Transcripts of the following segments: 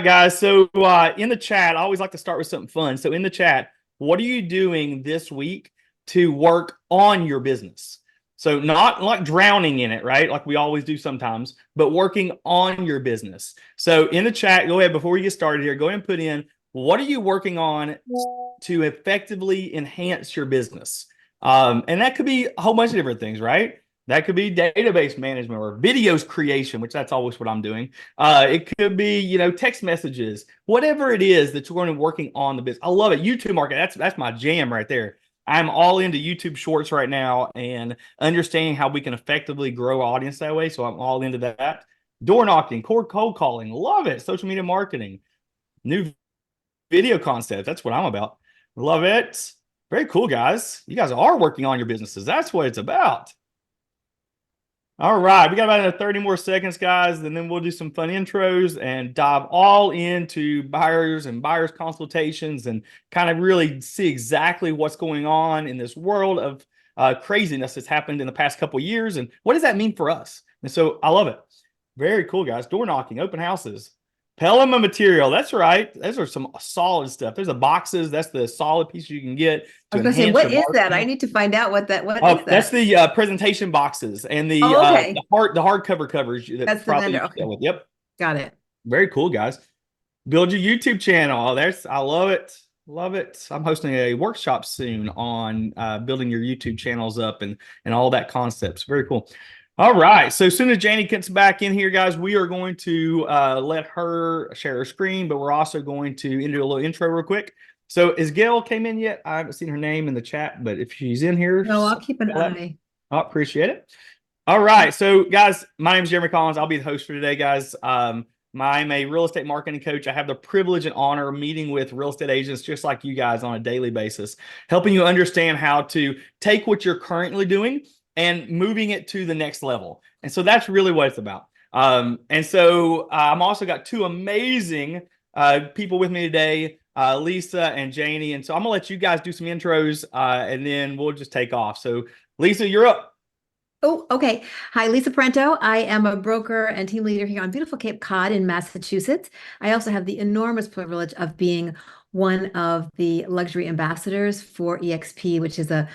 right, guys. So in the chat, I always like to start with something fun. So in the chat, what are you doing this week to work on your business? So not like drowning in it, right? Like we always do sometimes, but working on your business. So in the chat, go ahead before we get started here. Go ahead and put in what are you working on to effectively enhance your business? And that could be a whole bunch of different things, right? That could be database management or videos creation, which that's always what I'm doing. It could be, text messages, whatever it is that you're going to be working on the business. I love it. YouTube market. That's my jam right there. I'm all into YouTube Shorts right now and understanding how we can effectively grow audience that way. So I'm all into that. Door knocking, cold calling, love it. Social media marketing, new video concept. That's what I'm about. Love it. Very cool, guys. You guys are working on your businesses. That's what it's about. All right, we got about another 30 more seconds, guys, and then we'll do some fun intros and dive all into buyers and buyers consultations and kind of really see exactly what's going on in this world of craziness that's happened in the past couple of years and what does that mean for us? And so I love it. Very cool, guys. Door knocking, open houses. Pelham material. That's right. Those are some solid stuff. There's the boxes. That's the solid pieces you can get I to was going to say, enhance what your is that? I marketing. need to find out what is Oh, that's that? the presentation boxes and the Oh, uh, okay. the hardcover covers that That's the probably you vendor. Okay. sell with. Yep, Got it. very cool, guys. Build your YouTube channel. Oh, I love it, love it. I'm hosting a workshop soon on building your YouTube channels up and all that concepts. Very cool. All right. So as soon as Janie gets back in here, guys, we are going to let her share her screen, but we're also going to do a little intro real quick. So is Gail came in yet? I haven't seen her name in the chat, but if she's in here, No, I'll keep an eye. I appreciate it. All right. So, guys, my name is Jeremy Collins. I'll be the host for today, guys. I'm a real estate marketing coach. I have the privilege and honor of meeting with real estate agents just like you guys on a daily basis, helping you understand how to take what you're currently doing and moving it to the next level. And so that's really what it's about. And so I'm also got two amazing people with me today, Lisa and Janie. And so I'm going to let you guys do some intros and then we'll just take off. So, Lisa, you're up. Oh, okay. Hi, Lisa Parento. I am a broker and team leader here on beautiful Cape Cod in Massachusetts. I also have the enormous privilege of being one of the luxury ambassadors for EXP, which is a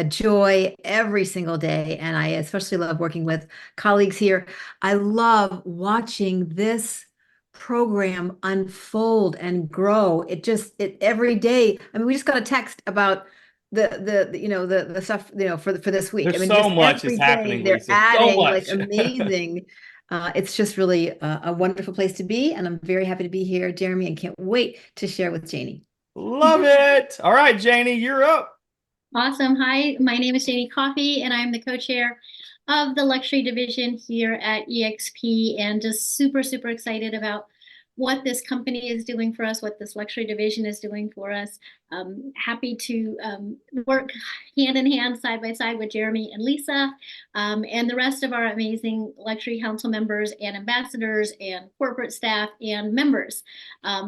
joy every single day. And I especially love working with colleagues here. I love watching this program unfold and grow. It every day. I mean, we just got a text about the stuff for this week. I There's mean, so just much is every day happening, they're Lisa. So adding like much. amazing. It's just really a wonderful place to be, and I'm very happy to be here, Jeremy, and can't wait to share with Janie. Love it. All right, Janie, you're up. Awesome. Hi, my name is Janie Coffey, and I'm the co-chair of the luxury division here at EXP, and just super, super excited about what this company is doing for us, what this luxury division is doing for us. Happy to work hand in hand, side by side with Jeremy and Lisa, and the rest of our amazing luxury council members and ambassadors and corporate staff and members.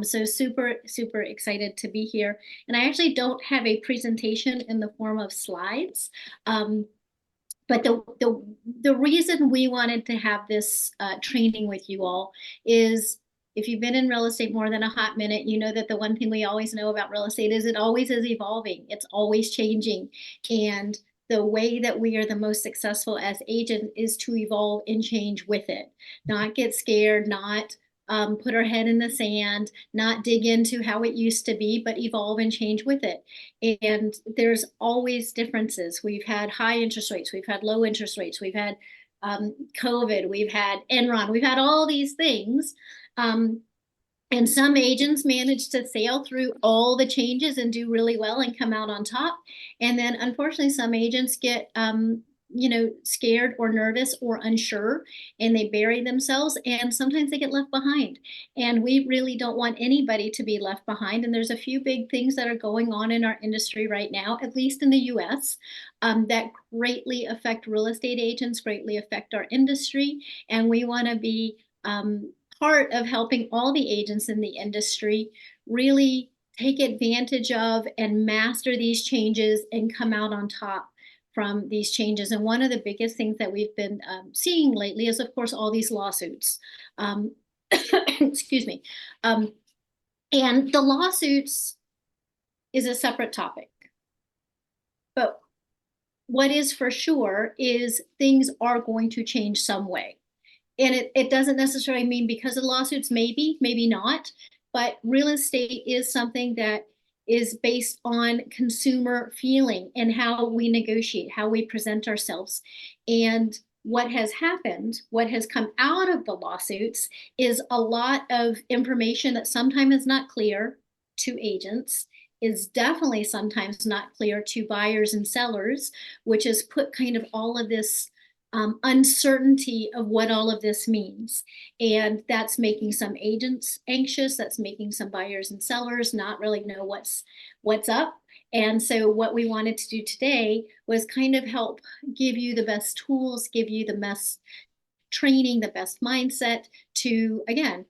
So super, super excited to be here. And I actually don't have a presentation in the form of slides. But the reason we wanted to have this training with you all is if you've been in real estate more than a hot minute, you know that the one thing we always know about real estate is it always is evolving. It's always changing. And the way that we are the most successful as agents is to evolve and change with it, not get scared, not put our head in the sand, not dig into how it used to be, but evolve and change with it. And there's always differences. We've had high interest rates, we've had low interest rates, we've had COVID, we've had Enron, we've had all these things. And some agents manage to sail through all the changes and do really well and come out on top. And then unfortunately, some agents get scared or nervous or unsure, and they bury themselves, and sometimes they get left behind. And we really don't want anybody to be left behind. And there's a few big things that are going on in our industry right now, at least in the US, that greatly affect real estate agents, greatly affect our industry. And we want to be part of helping all the agents in the industry really take advantage of and master these changes and come out on top from these changes. And one of the biggest things that we've been seeing lately is, of course, all these lawsuits. Excuse me. And the lawsuits is a separate topic. But what is for sure is things are going to change some way. And it doesn't necessarily mean because of lawsuits, maybe, maybe not. But real estate is something that is based on consumer feeling and how we negotiate, how we present ourselves. And what has happened, what has come out of the lawsuits is a lot of information that sometimes is not clear to agents, is definitely sometimes not clear to buyers and sellers, which has put kind of all of this uncertainty of what all of this means. And that's making some agents anxious. That's making some buyers and sellers not really know what's up. And so what we wanted to do today was kind of help give you the best tools, give you the best training, the best mindset to, again,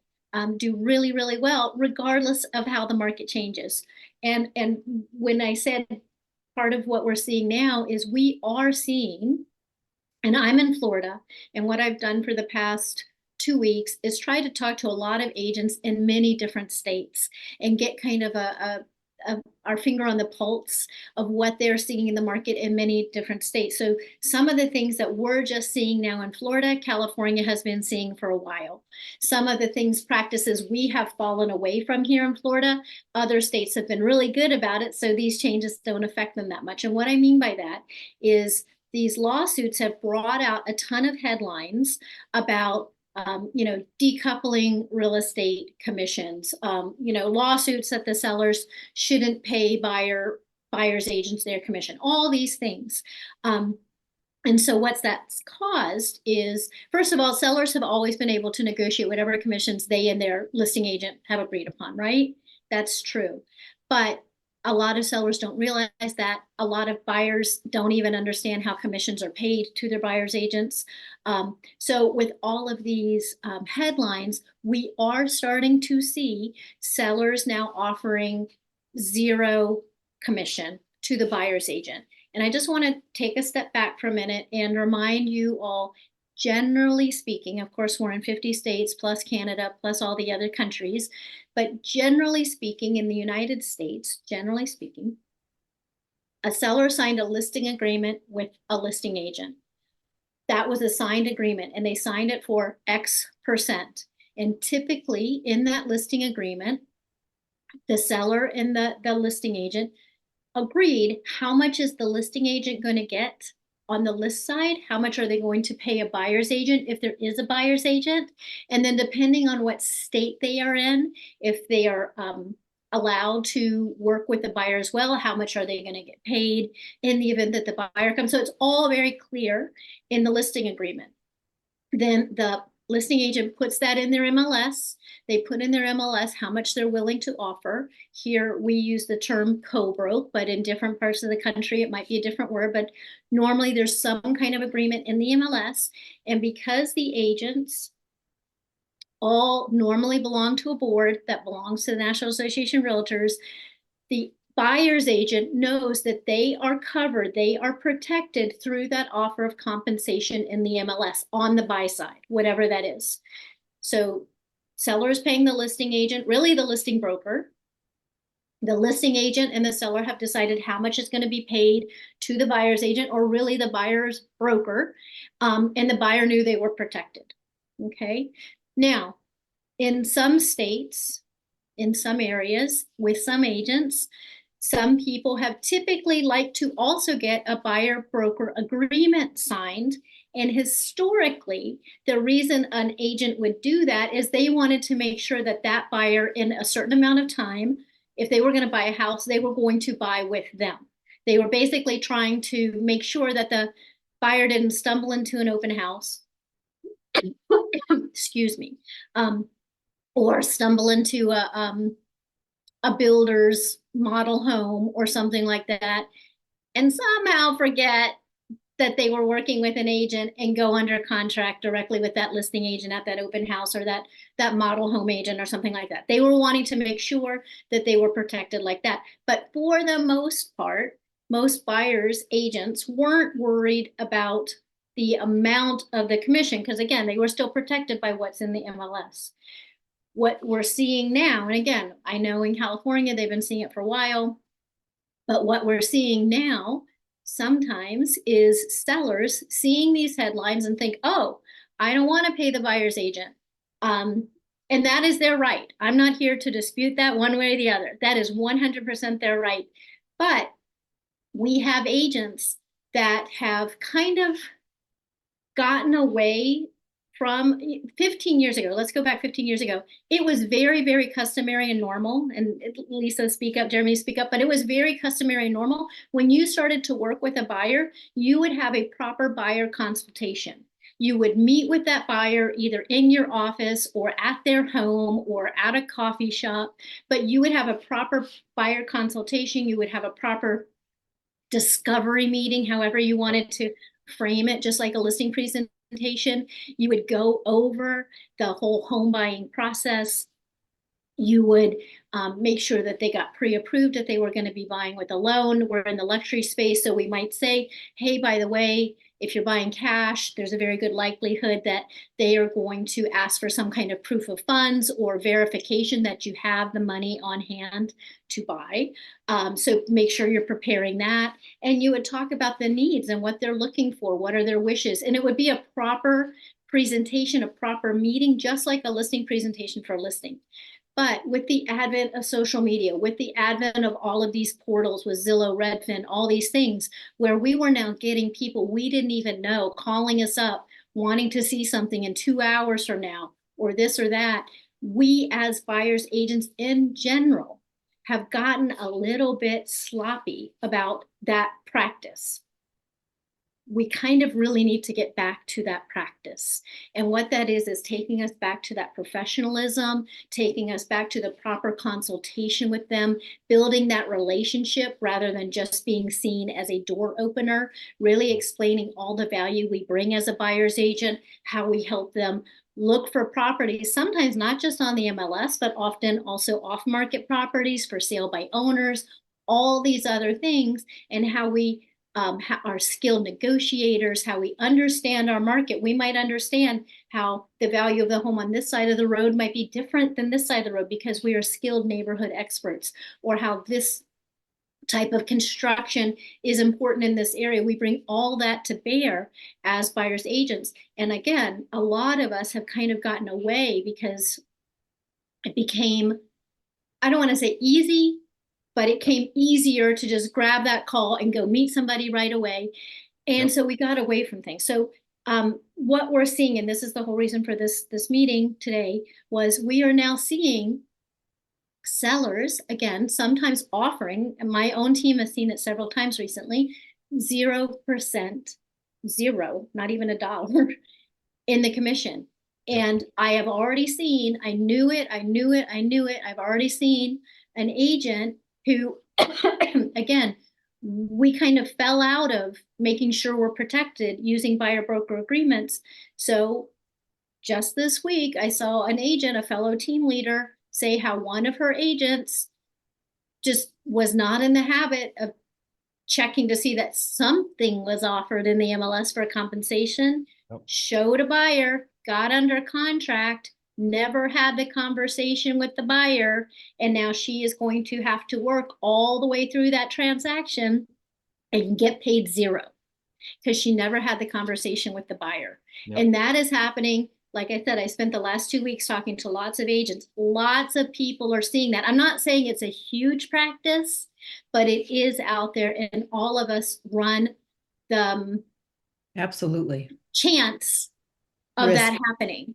do really, really well, regardless of how the market changes. And when I said part of what we're seeing now is we are seeing, and I'm in Florida, and what I've done for the past 2 weeks is try to talk to a lot of agents in many different states and get kind of our finger on the pulse of what they're seeing in the market in many different states. So some of the things that we're just seeing now in Florida, California has been seeing for a while. Some of the things, practices we have fallen away from here in Florida, other states have been really good about it. So these changes don't affect them that much. And what I mean by that is these lawsuits have brought out a ton of headlines about decoupling real estate commissions, lawsuits that the sellers shouldn't pay buyers agents their commission, all these things. And so what's that's caused is, first of all, sellers have always been able to negotiate whatever commissions they and their listing agent have agreed upon, right? That's true. But a lot of sellers don't realize that. A lot of buyers don't even understand how commissions are paid to their buyers agents. So with all of these headlines, we are starting to see sellers now offering zero commission to the buyer's agent. And I just want to take a step back for a minute and remind you all, generally speaking, of course, we're in 50 states plus Canada plus all the other countries, but generally speaking, in the United States, generally speaking, a seller signed a listing agreement with a listing agent. That was a signed agreement, and they signed it for X%. And typically in that listing agreement, the seller and the listing agent agreed how much is the listing agent going to get on the list side, how much are they going to pay a buyer's agent if there is a buyer's agent, and then depending on what state they are in, if they are allowed to work with the buyer as well, how much are they going to get paid in the event that the buyer comes. So it's all very clear in the listing agreement. Then the listing agent puts that in their MLS. They put in their MLS how much they're willing to offer. Here we use the term co-broke, but in different parts of the country, it might be a different word, but normally there's some kind of agreement in the MLS. And because the agents all normally belong to a board that belongs to the National Association of Realtors, the buyer's agent knows that they are covered, they are protected through that offer of compensation in the MLS on the buy side, whatever that is. So seller is paying the listing agent, really the listing broker. The listing agent and the seller have decided how much is going to be paid to the buyer's agent, or really the buyer's broker, and the buyer knew they were protected. Okay. Now, in some states, in some areas, with some agents, some people have typically liked to also get a buyer-broker agreement signed. And historically, the reason an agent would do that is they wanted to make sure that that buyer, in a certain amount of time, if they were going to buy a house, they were going to buy with them. They were basically trying to make sure that the buyer didn't stumble into an open house, excuse me, or stumble into a builder's model home or something like that, and somehow forget that they were working with an agent and go under contract directly with that listing agent at that open house, or that model home agent or something like that. They were wanting to make sure that they were protected like that. But for the most part, most buyers agents weren't worried about the amount of the commission, because again, they were still protected by what's in the MLS. what we're seeing now, and again, I know in California, they've been seeing it for a while, but what we're seeing now sometimes is sellers seeing these headlines and think, oh, I don't want to pay the buyer's agent. And that is their right. I'm not here to dispute that one way or the other. That is 100% their right. But we have agents that have kind of gotten away from 15 years ago. Let's go back 15 years ago. It was very, very customary and normal. And Lisa, speak up, Jeremy, speak up. But it was very customary and normal. When you started to work with a buyer, you would have a proper buyer consultation. You would meet with that buyer either in your office or at their home or at a coffee shop, but you would have a proper buyer consultation. You would have a proper discovery meeting, however you wanted to frame it, just like a listing presentation. You would go over the whole home buying process. You would make sure that they got pre-approved if they were going to be buying with a loan. We're in the luxury space, so we might say, hey, by the way, if you're buying cash, there's a very good likelihood that they are going to ask for some kind of proof of funds or verification that you have the money on hand to buy. So make sure you're preparing that. And you would talk about the needs and what they're looking for, what are their wishes. And it would be a proper presentation, a proper meeting, just like a listing presentation for a listing. But with the advent of social media, with the advent of all of these portals with Zillow, Redfin, all these things, where we were now getting people we didn't even know calling us up, wanting to see something in 2 hours from now, or this or that, we as buyers agents in general have gotten a little bit sloppy about that practice. We kind of really need to get back to that practice. And what that is taking us back to that professionalism, taking us back to the proper consultation with them, building that relationship rather than just being seen as a door opener, really explaining all the value we bring as a buyer's agent, how we help them look for properties, sometimes not just on the MLS, but often also off-market properties for sale by owners, all these other things, and how we our skilled negotiators, how we understand our market. We might understand how the value of the home on this side of the road might be different than this side of the road because we are skilled neighborhood experts, or how this type of construction is important in this area. We bring all that to bear as buyers agents. And again, a lot of us have kind of gotten away because it became, I don't want to say easy, but it came easier to just grab that call and go meet somebody right away. And so we got away from things. So what we're seeing, and this is the whole reason for this meeting today, was we are now seeing sellers, again, sometimes offering, and my own team has seen it several times recently, 0%, zero, not even a dollar in the commission. And I have already seen, I knew it, I've already seen an agent who, again, we kind of fell out of making sure we're protected using buyer broker agreements. So just this week, I saw an agent, a fellow team leader, say how one of her agents just was not in the habit of checking to see that something was offered in the MLS for compensation, showed a buyer, got under contract, never had the conversation with the buyer, and now she is going to have to work all the way through that transaction and get paid zero because she never had the conversation with the buyer. And that is happening. Like I said, I spent the last 2 weeks talking to lots of agents. Lots of people are seeing that. I'm not saying it's a huge practice, but it is out there, and all of us run the absolutely chance of risk that happening.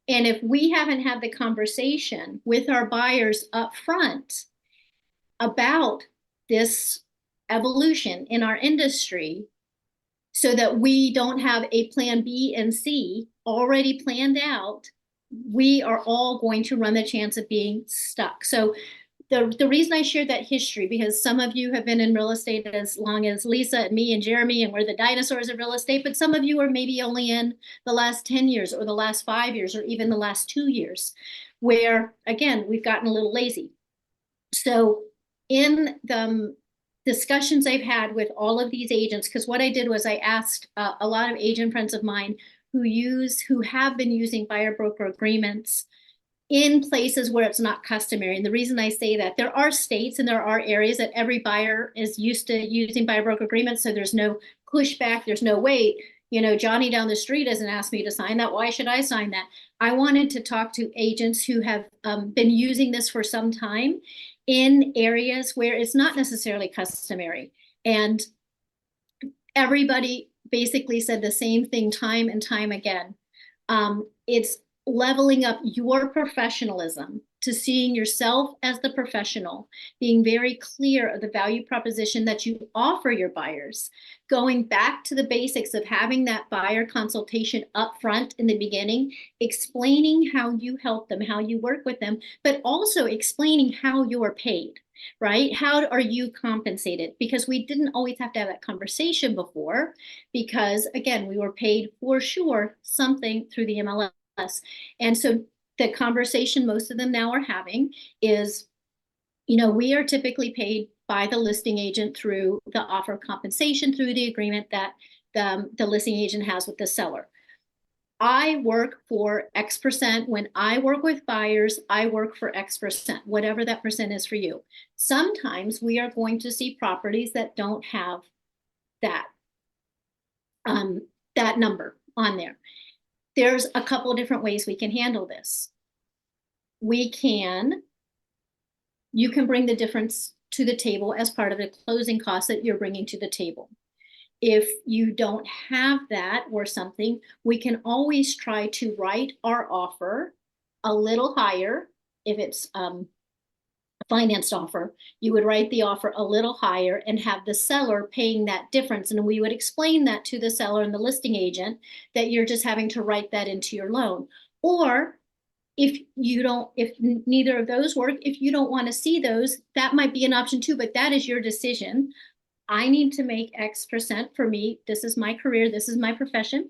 And if we haven't had the conversation with our buyers up front about this evolution in our industry, so that we don't have a plan B and C already planned out, we are all going to run the chance of being stuck. So the reason I shared that history, because some of you have been in real estate as long as Lisa and me and Jeremy, and we're the dinosaurs of real estate, but some of you are maybe only in the last 10 years or the last 5 years or even the last 2 years, where, again, we've gotten a little lazy. So in the discussions I've had with all of these agents, because what I did was I asked a lot of agent friends of mine who have been using buyer broker agreements in places where it's not customary. And the reason I say that, there are states and there are areas that every buyer is used to using buyer broker agreements. So there's no pushback. There's no wait. You know, Johnny down the street doesn't ask me to sign that. Why should I sign that? I wanted to talk to agents who have been using this for some time in areas where it's not necessarily customary. And everybody basically said the same thing time and time again. It's leveling up your professionalism to seeing yourself as the professional, being very clear of the value proposition that you offer your buyers, going back to the basics of having that buyer consultation up front in the beginning, explaining how you help them, how you work with them, but also explaining how you're paid. Right? How are you compensated? Because we didn't always have to have that conversation before, because again, we were paid for sure something through the MLS. And so the conversation most of them now are having is, you know, we are typically paid by the listing agent through the offer compensation through the agreement that the listing agent has with the seller. I work for X percent. When I work with buyers, I work for X percent, whatever that percent is for you. Sometimes we are going to see properties that don't have that, that number on there. There's a couple of different ways we can handle this. You can bring the difference to the table as part of the closing costs that you're bringing to the table. If you don't have that or something, we can always try to write our offer a little higher. If it's a financed offer, you would write the offer a little higher and have the seller paying that difference. And we would explain that to the seller and the listing agent that you're just having to write that into your loan. Or if neither of those work, if you don't want to see those, that might be an option too, but that is your decision. I need to make X percent for me. This is my career. This is my profession.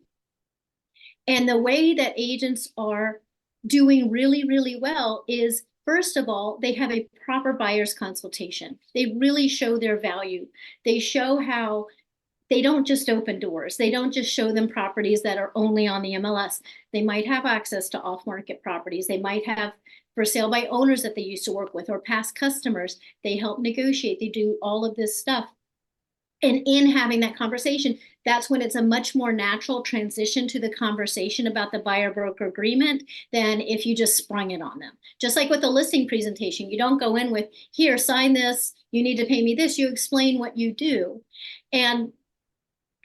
And the way that agents are doing really, really well is, first of all, they have a proper buyer's consultation. They really show their value. They show how they don't just open doors. They don't just show them properties that are only on the MLS. They might have access to off-market properties. They might have for sale by owners that they used to work with or past customers. They help negotiate. They do all of this stuff. And in having that conversation, that's when it's a much more natural transition to the conversation about the buyer broker agreement than if you just sprung it on them. Just like with the listing presentation, you don't go in with, here, sign this, you need to pay me this. You explain what you do. And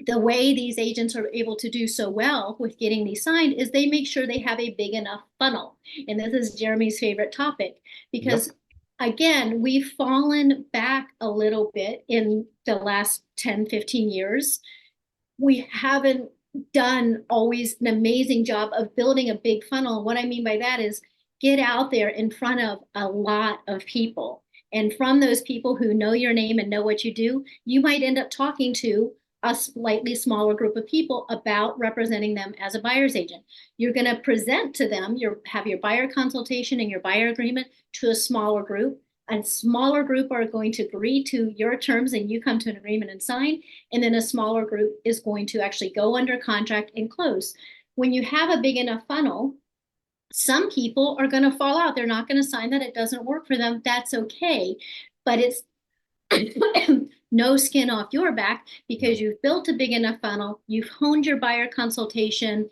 the way these agents are able to do so well with getting these signed is they make sure they have a big enough funnel. And this is Jeremy's favorite topic, because again, we've fallen back a little bit in the last 10, 15 years. We haven't done always an amazing job of building a big funnel. And what I mean by that is get out there in front of a lot of people. And from those people who know your name and know what you do, you might end up talking to a slightly smaller group of people about representing them as a buyer's agent. You're going to present to them, have your buyer consultation and your buyer agreement to a smaller group. A smaller group are going to agree to your terms and you come to an agreement and sign. And then a smaller group is going to actually go under contract and close. When you have a big enough funnel, some people are going to fall out. They're not going to sign that. It doesn't work for them. That's okay. But it's no skin off your back because you've built a big enough funnel. You've honed your buyer consultation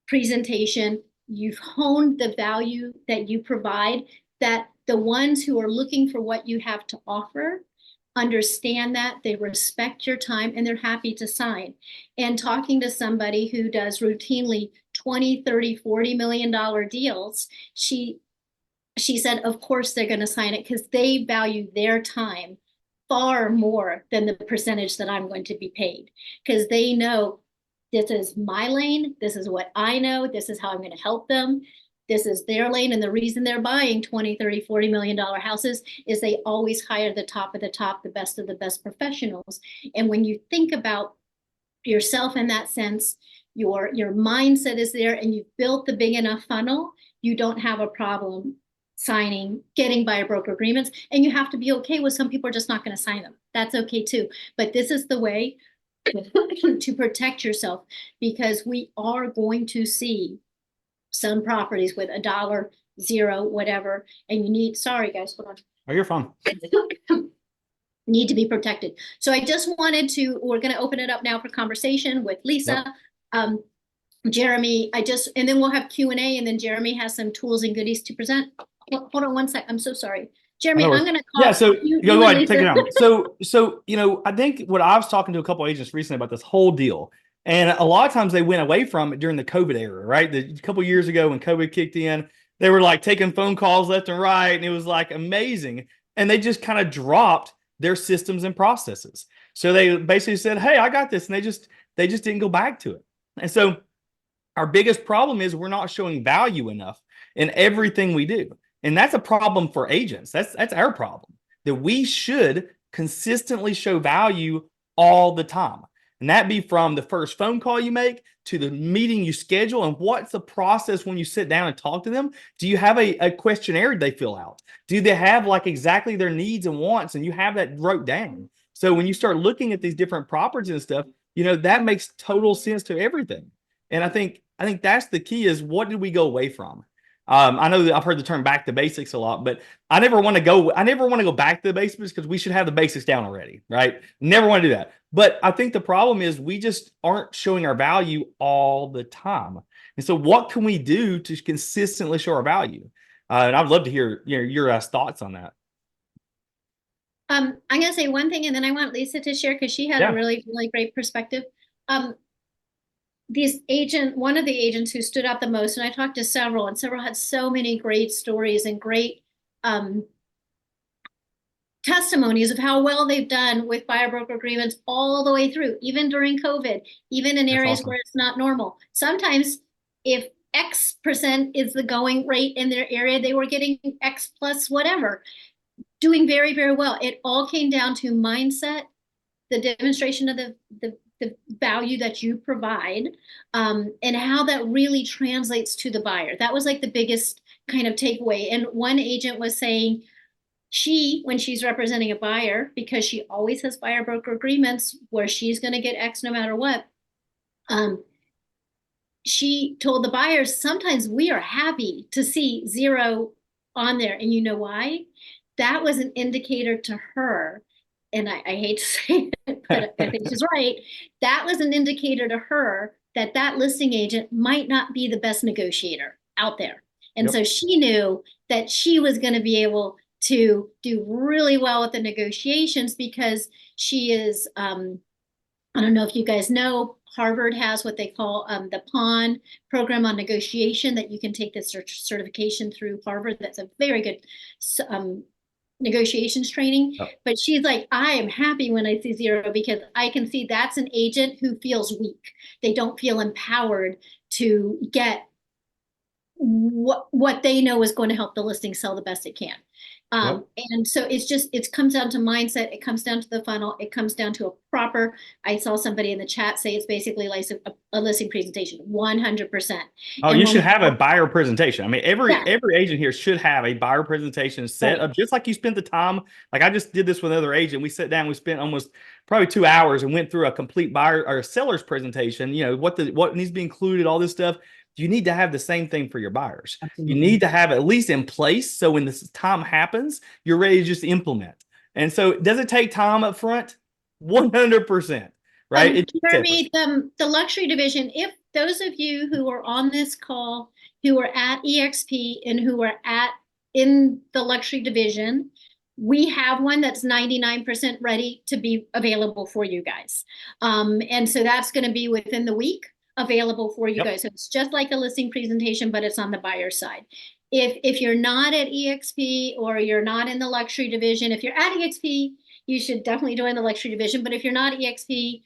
presentation. You've honed the value that you provide, that the ones who are looking for what you have to offer understand that, they respect your time, and they're happy to sign. And talking to somebody who does routinely 20, 30, $40 million deals, she said, of course they're going to sign it because they value their time far more than the percentage that I'm going to be paid, because they know this is my lane. This is what I know. This is how I'm going to help them. This is their lane. And the reason they're buying 20, 30, $40 million houses is they always hire the top of the top, the best of the best professionals. And when you think about yourself in that sense, your mindset is there and you've built the big enough funnel, you don't have a problem getting buyer broker agreements. And you have to be okay with some people are just not going to sign them. That's okay too. But this is the way to protect yourself, because we are going to see some properties with $1 zero, whatever, and you need, sorry guys, hold on. Oh, you're fine. Need to be protected. So I just wanted to, we're going to open it up now for conversation with Lisa, Jeremy. And then we'll have Q&A, and then Jeremy has some tools and goodies to present. Hold on one sec. I'm so sorry. Jeremy, I'm going to call. Yeah, so go ahead, take it Lisa. down. So, I think what I was talking to a couple agents recently about this whole deal, and a lot of times they went away from it during the COVID era, right? A couple years ago when COVID kicked in, they were like taking phone calls left and right, and it was like amazing. And they just kind of dropped their systems and processes. So they basically said, "Hey, I got this," and they just didn't go back to it. And so our biggest problem is we're not showing value enough in everything we do. And that's a problem for agents. That's our problem, that we should consistently show value all the time. And that be from the first phone call you make to the meeting you schedule. And what's the process when you sit down and talk to them? Do you have a questionnaire they fill out? Do they have like exactly their needs and wants? And you have that wrote down. So when you start looking at these different properties and stuff, that makes total sense to everything. And I think that's the key, is what did we go away from? I know that I've heard the term back to basics a lot, but I never want to go back to the basics, because we should have the basics down already, right? Never want to do that. But I think the problem is we just aren't showing our value all the time. And so what can we do to consistently show our value? And I'd love to hear your thoughts on that. I'm going to say one thing, and then I want Lisa to share, because she had a really, really great perspective. One of the agents who stood out the most, and I talked to several, and several had so many great stories and great testimonies of how well they've done with buyer broker agreements all the way through, even during COVID, even in areas where it's not normal. Sometimes if X% is the going rate in their area, they were getting X plus whatever, doing very, very well. It all came down to mindset, the demonstration of the value that you provide, and how that really translates to the buyer. That was like the biggest kind of takeaway. And one agent was saying, when she's representing a buyer, because she always has buyer broker agreements where she's going to get X no matter what, she told the buyers, sometimes we are happy to see zero on there. And you know why? That was an indicator to her, and I hate to say it, but I think she's right. That was an indicator to her that listing agent might not be the best negotiator out there. And so she knew that she was going to be able to do really well with the negotiations, because she is, I don't know if you guys know, Harvard has what they call the PON program on negotiation, that you can take this certification through Harvard. That's a very good negotiations training. But she's like, I am happy when I see zero, because I can see that's an agent who feels weak. They don't feel empowered to get what they know is going to help the listing sell the best it can. And so it comes down to mindset. It comes down to the funnel. It comes down to I saw somebody in the chat say it's basically like a listing presentation, 100%. Oh, you should have a buyer presentation. I mean, every agent here should have a buyer presentation set up, just like you spent the time. Like I just did this with another agent. We sat down, we spent almost probably 2 hours and went through a complete buyer or seller's presentation, what needs to be included, all this stuff. You need to have the same thing for your buyers. Absolutely. You need to have at least in place, so when this time happens, you're ready to just implement. And so does it take time up front? 100%, right? Jeremy, the luxury division, if those of you who are on this call, who are at EXP and who are in the luxury division, we have one that's 99% ready to be available for you guys. And so that's going to be within the week, available for you guys. So it's just like a listing presentation, but it's on the buyer side. If you're not at EXP or you're not in the luxury division, if you're at EXP, you should definitely join the luxury division. But if you're not at EXP,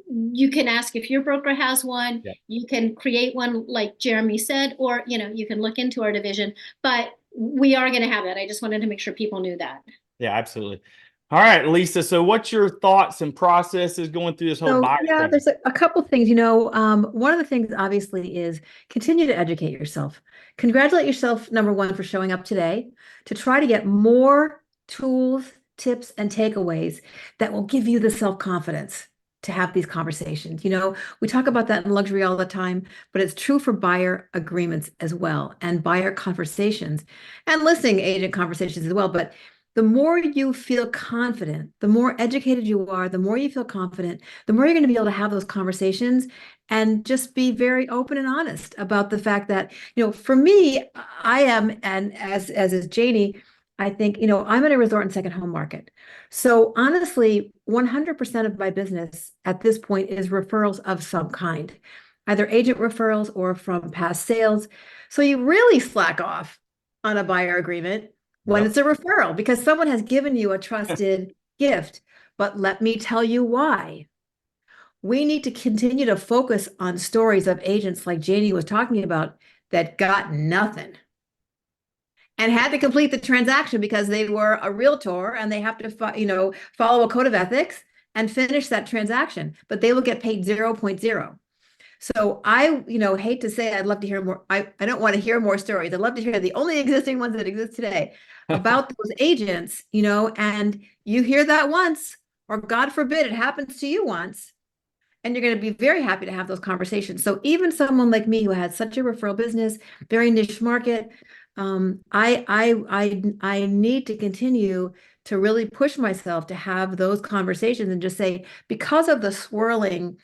you can ask if your broker has one. You can create one like Jeremy said, or you can look into our division. But we are going to have it. I just wanted to make sure people knew that. Yeah, absolutely. All right, Lisa. So what's your thoughts and processes going through this whole buyer thing? There's a couple things, one of the things obviously is continue to educate yourself. Congratulate yourself, number one, for showing up today, to try to get more tools, tips, and takeaways that will give you the self-confidence to have these conversations. We talk about that in luxury all the time, but it's true for buyer agreements as well, and buyer conversations and listing agent conversations as well. But the more you feel confident, the more educated you are, the more you feel confident, the more you're going to be able to have those conversations and just be very open and honest about the fact that, for me, I am, and as is Janie, I think, I'm in a resort and second home market. So honestly, 100% of my business at this point is referrals of some kind, either agent referrals or from past sales. So you really slack off on a buyer agreement when it's a referral because someone has given you a trusted gift. But let me tell you why. We need to continue to focus on stories of agents like Janie was talking about that got nothing and had to complete the transaction because they were a realtor and they have to, follow a code of ethics and finish that transaction, but they will get paid 0.0. So I, hate to say I'd love to hear more. I don't want to hear more stories. I'd love to hear the only existing ones that exist today about those agents, and you hear that once, or God forbid it happens to you once, and you're going to be very happy to have those conversations. So even someone like me who has such a referral business, very niche market, I need to continue to really push myself to have those conversations and just say, because of the swirling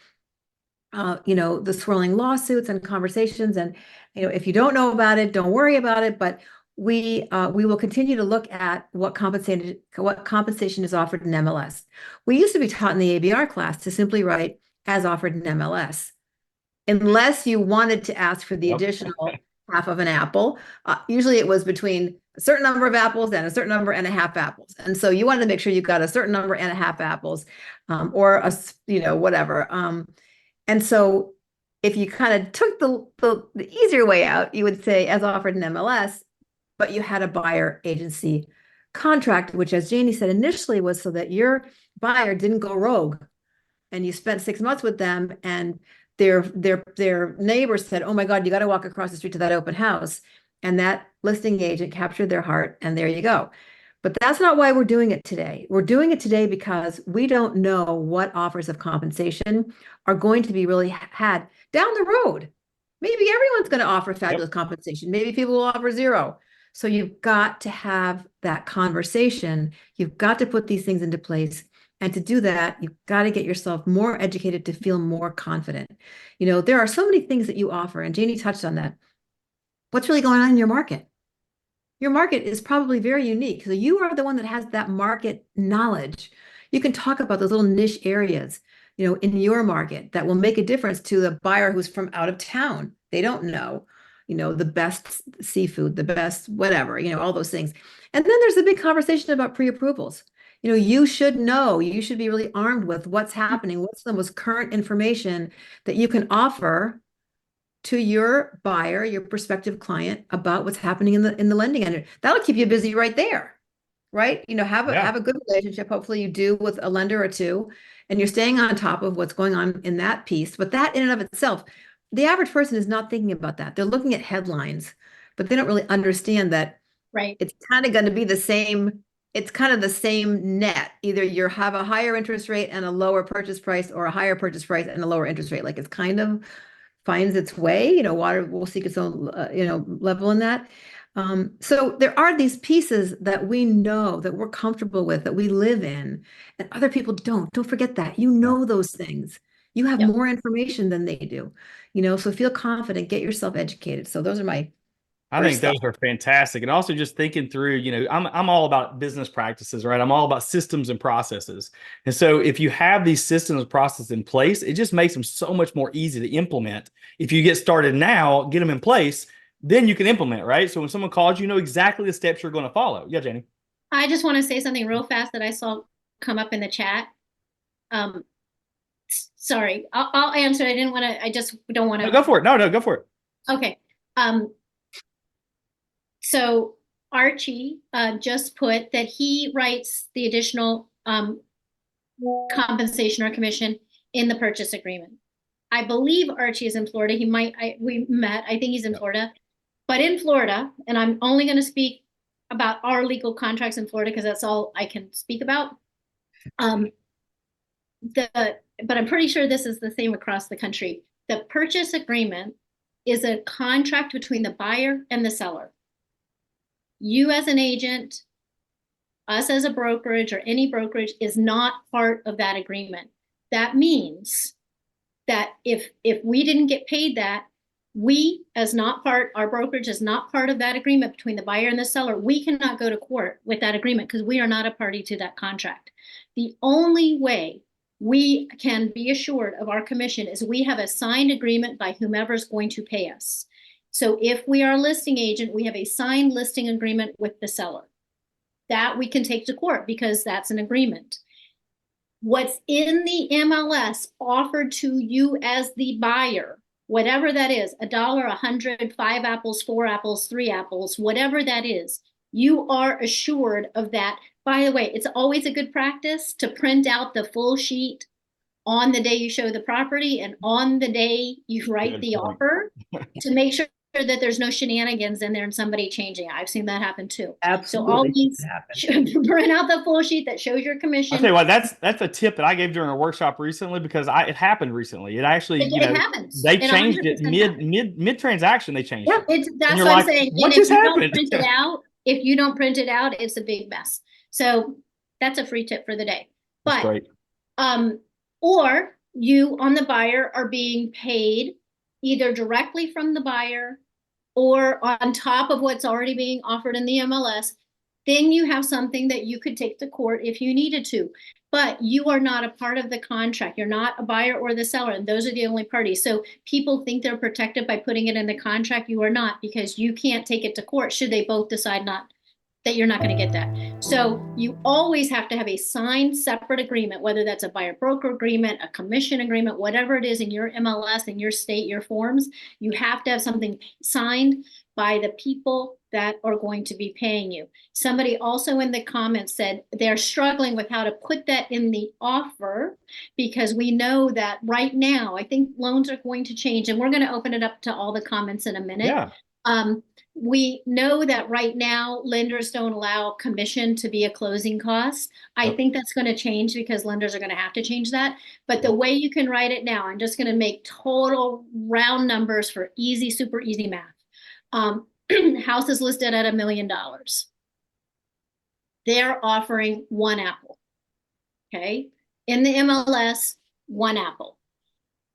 lawsuits and conversations, and if you don't know about it, don't worry about it. But we will continue to look at what compensation is offered in MLS. We used to be taught in the ABR class to simply write as offered in MLS, unless you wanted to ask for the additional half of an apple. Usually it was between a certain number of apples and a certain number and a half apples. And so you wanted to make sure you got a certain number and a half apples, or whatever. And so if you kind of took the easier way out, you would say as offered in MLS, but you had a buyer agency contract, which, as Janie said initially, was so that your buyer didn't go rogue and you spent 6 months with them and their neighbors said, oh my God, you got to walk across the street to that open house. And that listing agent captured their heart, and there you go. But that's not why we're doing it today. We're doing it today because we don't know what offers of compensation are going to be really had down the road. Maybe everyone's going to offer fabulous compensation. Maybe people will offer zero. So you've got to have that conversation. You've got to put these things into place. And to do that, you've got to get yourself more educated to feel more confident. There are so many things that you offer, and Janie touched on that. What's really going on in your market? Your market is probably very unique. So you are the one that has that market knowledge. You can talk about those little niche areas, in your market that will make a difference to the buyer who's from out of town. They don't know, the best seafood, the best whatever, all those things. And then there's a big conversation about pre-approvals. You should know, you should be really armed with what's happening, what's the most current information that you can offer to your buyer, your prospective client, about what's happening in the lending end. That'll keep you busy right there, right? Have a good relationship. Hopefully you do with a lender or two, and you're staying on top of what's going on in that piece. But that in and of itself, the average person is not thinking about that. They're looking at headlines, but they don't really understand that it's kind of going to be the same. It's kind of the same net. Either you have a higher interest rate and a lower purchase price, or a higher purchase price and a lower interest rate. Like it's kind of finds its way, water will seek its own, level in that. So there are these pieces that we know, that we're comfortable with, that we live in, and other people don't. Don't forget that. Those things. You have more information than they do, so feel confident, get yourself educated. So those are my I think those are fantastic. And also just thinking through, I'm all about business practices, right? I'm all about systems and processes. And so if you have these systems and processes in place, it just makes them so much more easy to implement. If you get started now, get them in place, then you can implement, right? So when someone calls, you know exactly the steps you're going to follow. Yeah, Janie. I just want to say something real fast that I saw come up in the chat. Sorry, I'll answer. I just don't want to. No, go for it. No, go for it. Okay. So Archie just put that he writes the additional compensation or commission in the purchase agreement. I believe Archie is in Florida. We met, I think he's in Florida. But in Florida, and I'm only going to speak about our legal contracts in Florida because that's all I can speak about. but I'm pretty sure this is the same across the country. The purchase agreement is a contract between the buyer and the seller. You as an agent, us as a brokerage, or any brokerage is not part of that agreement. That means that if we didn't get paid that, we as not part, our brokerage is not part of that agreement between the buyer and the seller. We cannot go to court with that agreement because we are not a party to that contract. The only way we can be assured of our commission is we have a signed agreement by whomever's going to pay us. So if we are a listing agent, we have a signed listing agreement with the seller. That we can take to court because that's an agreement. What's in the MLS offered to you as the buyer, whatever that is, $1, 100, 5 apples, 4 apples, 3 apples, whatever that is, you are assured of that. By the way, it's always a good practice to print out the full sheet on the day you show the property and on the day you write the offer to make sure that there's no shenanigans in there and somebody changing it. I've seen that happen too. Absolutely. So always print out the full sheet that shows your commission. I'll tell you what, that's a tip that I gave during a workshop recently because it happened recently. It actually, it happens. they changed it mid transaction. They changed it. That's what I'm saying. What and just if you happened? don't print it out, if you don't print it out, it's a big mess. So that's a free tip for the day. That's But great. or you on the buyer are being paid either directly from the buyer or on top of what's already being offered in the MLS, then you have something that you could take to court if you needed to. But you are not a part of the contract. You're not a buyer or the seller, and those are the only parties. So people think they're protected by putting it in the contract. You are not, because you can't take it to court should they both decide not that you're not going to get that. So you always have to have a signed separate agreement, whether that's a buyer broker agreement, a commission agreement, whatever it is in your MLS, in your state, your forms, you have to have something signed by the people that are going to be paying you. Somebody also in the comments said they're struggling with how to put that in the offer because we know that right now, I think loans are going to change, and we're going to open it up to all the comments in a minute. Yeah. We know that right now lenders don't allow commission to be a closing cost. I think that's going to change because lenders are going to have to change that. But the way you can write it now, I'm just going to make total round numbers for easy, super easy math. House is listed at $1 million. They're offering 1 apple. Okay. In the MLS, 1 apple.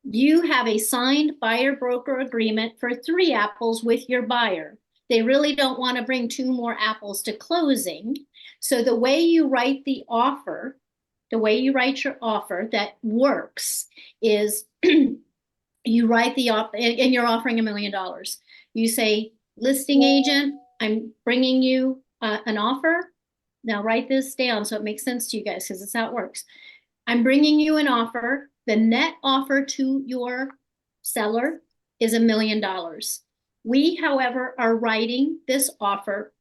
You have a signed buyer broker agreement for 3 apples with your buyer. They really don't want to bring 2 more apples to closing. So the way you write the offer, the way you write your offer that works is you write the offer, and you're offering $1 million. You say, listing agent, I'm bringing you an offer. Now write this down so it makes sense to you guys because it's how it works. I'm bringing you an offer. The net offer to your seller is $1 million. We, however, are writing this offer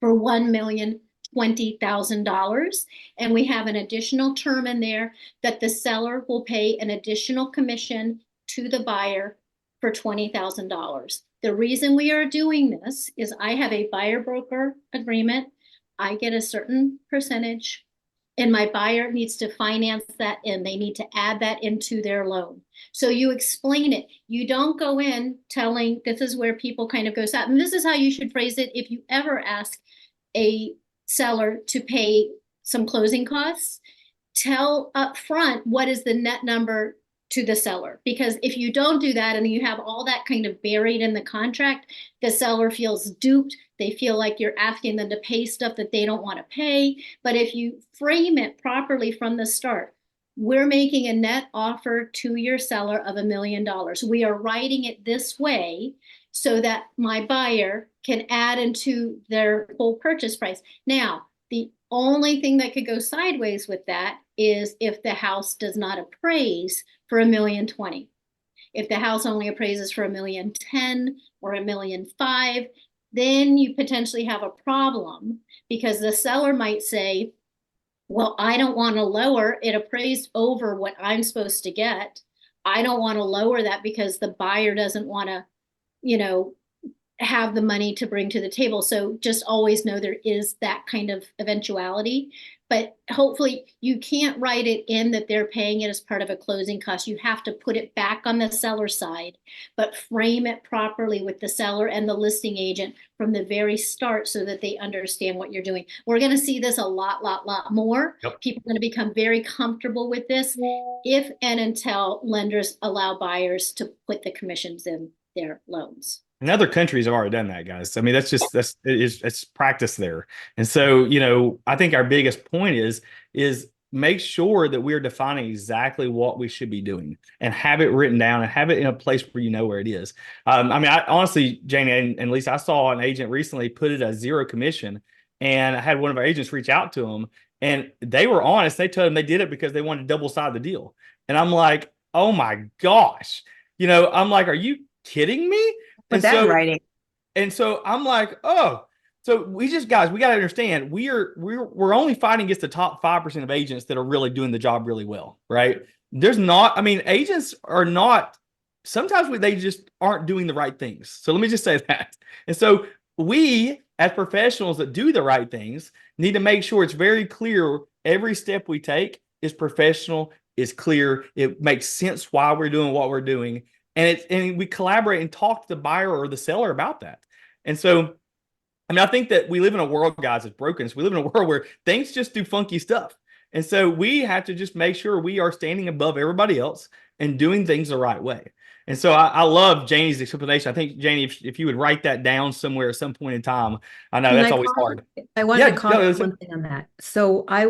for $1,020,000. And we have an additional term in there that the seller will pay an additional commission to the buyer for $20,000. The reason we are doing this is I have a buyer broker agreement. I get a certain percentage, and my buyer needs to finance that in. They need to add that into their loan. So you explain it. You don't go in telling, this is where people kind of go south. And this is how you should phrase it if you ever ask a seller to pay some closing costs. Tell up front what is the net number to the seller. Because if you don't do that and you have all that kind of buried in the contract, the seller feels duped. They feel like you're asking them to pay stuff that they don't want to pay. But if you frame it properly from the start, we're making a net offer to your seller of $1 million. We are writing it this way so that my buyer can add into their whole purchase price. Now, the only thing that could go sideways with that is if the house does not appraise for $1,020,000. If the house only appraises for $1,010,000 or $1,005,000, then you potentially have a problem because the seller might say, well, I don't want to lower it, appraised over what I'm supposed to get. I don't want to lower that because the buyer doesn't want to, have the money to bring to the table. So just always know there is that kind of eventuality. but hopefully you can't write it in that they're paying it as part of a closing cost. You have to put it back on the seller side, but frame it properly with the seller and the listing agent from the very start so that they understand what you're doing. We're going to see this a lot more. Yep. People are going to become very comfortable with this if and until lenders allow buyers to put the commissions in their loans. And other countries have already done that, guys. I mean, it's practice there. And so, I think our biggest point is make sure that we're defining exactly what we should be doing and have it written down and have it in a place where you know where it is. I mean, I honestly, Janie and Lisa, I saw an agent recently put it as 0 commission, and I had one of our agents reach out to them, and they were honest. They told them they did it because they wanted to double side the deal. And I'm like, oh my gosh, I'm like, are you kidding me? Put that in writing. And so I'm like, oh, so guys, we got to understand we're only fighting against the top 5% of agents that are really doing the job really well, right? Agents are not, sometimes they just aren't doing the right things. So let me just say that. And so we, as professionals that do the right things, need to make sure it's very clear every step we take is professional, is clear, it makes sense why we're doing what we're doing. And we collaborate and talk to the buyer or the seller about that. And so, I think that we live in a world, guys, that's broken. So we live in a world where things just do funky stuff. And so we have to just make sure we are standing above everybody else and doing things the right way. And so I love Janie's explanation. I think, Janie, if you would write that down somewhere at some point in time, I know that's always hard. I wanted to comment one thing on that. So I